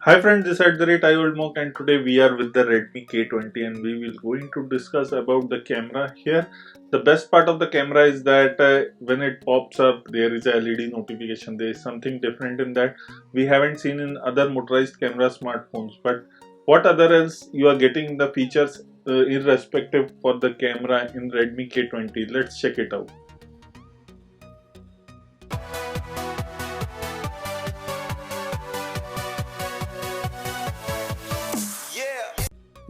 Hi friends, this is the rate I old Monk, and today we are with the Redmi K20 and we will going to discuss about the camera here. The best part of the camera is that when it pops up there is a LED notification. There is something different in that we haven't seen in other motorized camera smartphones. But what other else you are getting the features irrespective for the camera in Redmi K20? Let's check it out.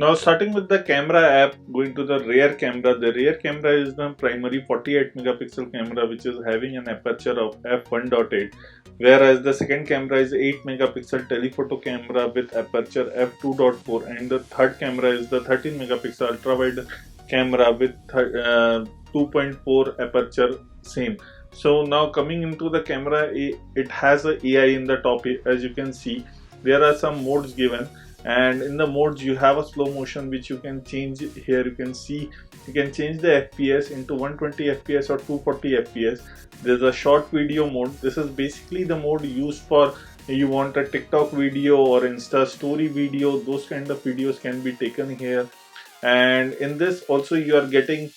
Now starting with the camera app, going to the rear camera. The rear camera is the primary 48 megapixel camera which is having an aperture of f1.8, whereas the second camera is 8 megapixel telephoto camera with aperture f2.4, and the third camera is the 13 megapixel ultra wide camera with 2.4 aperture same. So now coming into the camera, it has a AI in the top. As you can see, there are some modes given, and in the modes you have a slow motion which you can change. Here you can see you can change the fps into 120 fps or 240 fps. There's a short video mode. This is basically the mode used for you want a TikTok video or Insta story video. Those kind of videos can be taken here, and in this also you are getting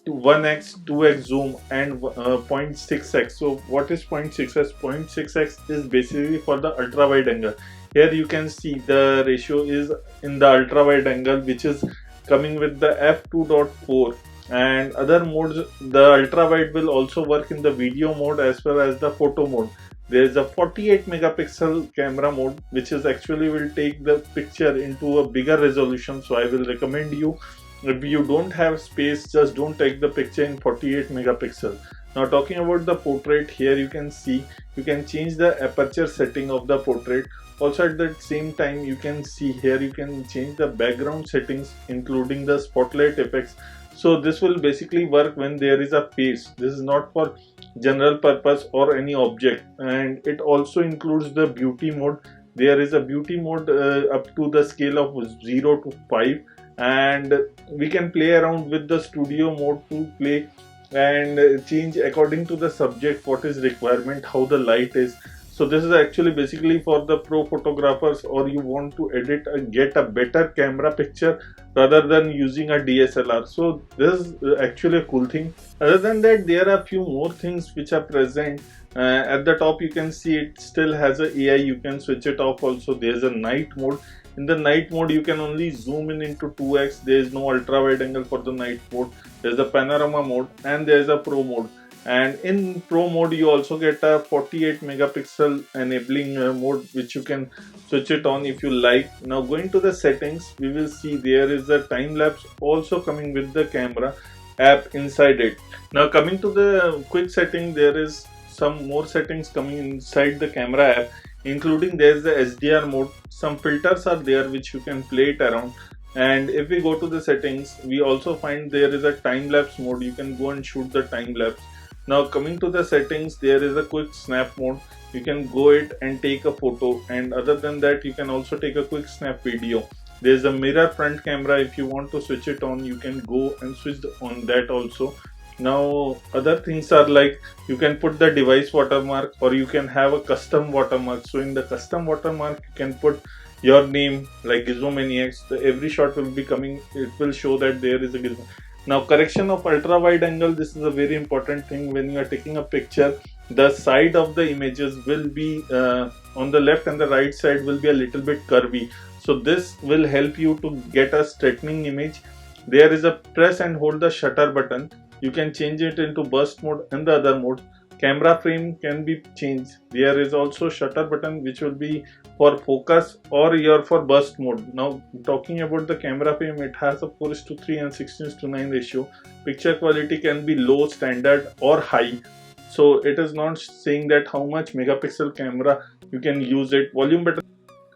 to 1x 2x zoom and 0.6x. So what is 0.6x? 0.6x is basically for the ultra wide angle. Here you can see the ratio is in the ultra wide angle which is coming with the f2.4, and other modes. The ultra wide will also work in the video mode as well as the photo mode. There is a 48 megapixel camera mode which is actually will take the picture into a bigger resolution. So I will recommend you, if you don't have space, just don't take the picture in 48 megapixel. Now talking about the portrait, here you can see you can change the aperture setting of the portrait. Also at the same time you can see here you can change the background settings including the spotlight effects. So this will basically work when there is a face. This is not for general purpose or any object, and it also includes the beauty mode. There is a beauty mode up to the scale of 0 to 5, and we can play around with the studio mode to play and change according to the subject, what is requirement, how the light is. So this is actually basically for the pro photographers, or you want to edit and get a better camera picture rather than using a DSLR. So this is actually a cool thing. Other than that, there are a few more things which are present. At the top you can see it still has a AI. You can switch it off also. There's a night mode. In the night mode you can only zoom in into 2x. There is no ultra wide angle for the night mode. There's a panorama mode and there's a pro mode. And in pro mode you also get a 48 megapixel enabling mode which you can switch it on if you like. Now going to the settings, we will see there is a time lapse also coming with the camera app inside it. Now coming to the quick setting, there is some more settings coming inside the camera app, including there's the SDR mode. Some filters are there which you can play it around. And if we go to the settings, we also find there is a time lapse mode. You can go and shoot the time lapse. Now coming to the settings, there is a quick snap mode. You can go it and take a photo, and other than that you can also take a quick snap video. There's a mirror front camera. If you want to switch it on, you can go and switch on that also. Now other things are like you can put the device watermark, or you can have a custom watermark. So in the custom watermark you can put your name like Gizmomaniacs. Every shot will be coming, it will show that there is a Gizmo. Now correction of ultra wide angle, this is a very important thing. When you are taking a picture, the side of the images will be on the left and the right side will be a little bit curvy. So this will help you to get a straightening image. There is a press and hold the shutter button. You can change it into burst mode and the other mode. Camera frame can be changed. There is also shutter button which will be for focus or your for burst mode. Now talking about the camera frame, it has a 4:3 and 16:9 ratio. Picture quality can be low, standard or high. So it is not saying that how much megapixel camera you can use it. Volume button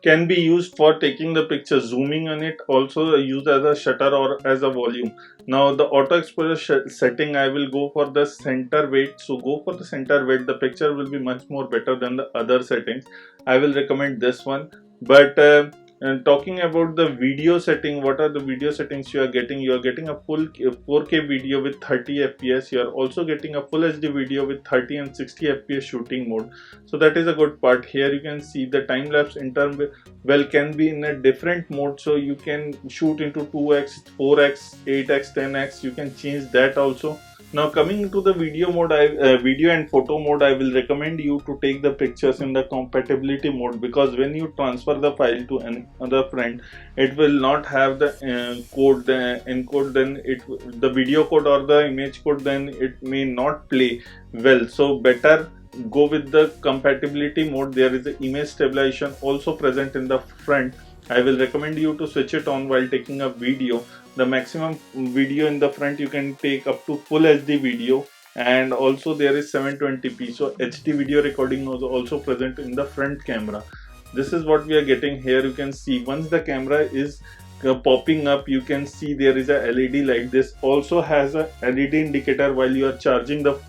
can be used for taking the picture, zooming on it, also used as a shutter or as a volume. Now the auto exposure setting, I will go for the center weight. So go for the center weight, the picture will be much more better than the other settings. I will recommend this one. But And talking about the video setting, what are the video settings you are getting? You are getting a full 4K video with 30 fps. You are also getting a full HD video with 30 and 60 fps shooting mode. So that is a good part. Here you can see the time lapse interval can be in a different mode, so you can shoot into 2x, 4x, 8x, 10x. You can change that also. Now coming to the video mode, video and photo mode, I will recommend you to take the pictures in the compatibility mode, because when you transfer the file to another friend, it will not have the code, the encode, then the video code or the image code, then it may not play well. So better go with the compatibility mode. There is an image stabilization also present in the front. I will recommend you to switch it on while taking a video. The maximum video in the front you can take up to full HD video, and also there is 720p, so HD video recording was also present in the front camera. This is what we are getting here. You can see once the camera is popping up, you can see there is a LED light. This also has a LED indicator while you are charging the.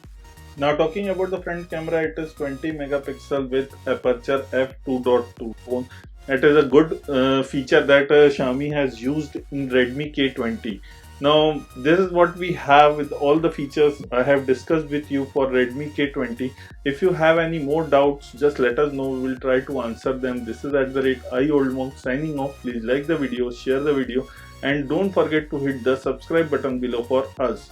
Now talking about the front camera, it is 20 megapixel with aperture f2.2. It is a good feature that Xiaomi has used in Redmi K20. Now this is what we have with all the features I have discussed with you for Redmi K20. If you have any more doubts, just let us know. We will try to answer them. This is @IOldMonk signing off. Please like the video, share the video, and don't forget to hit the subscribe button below for us.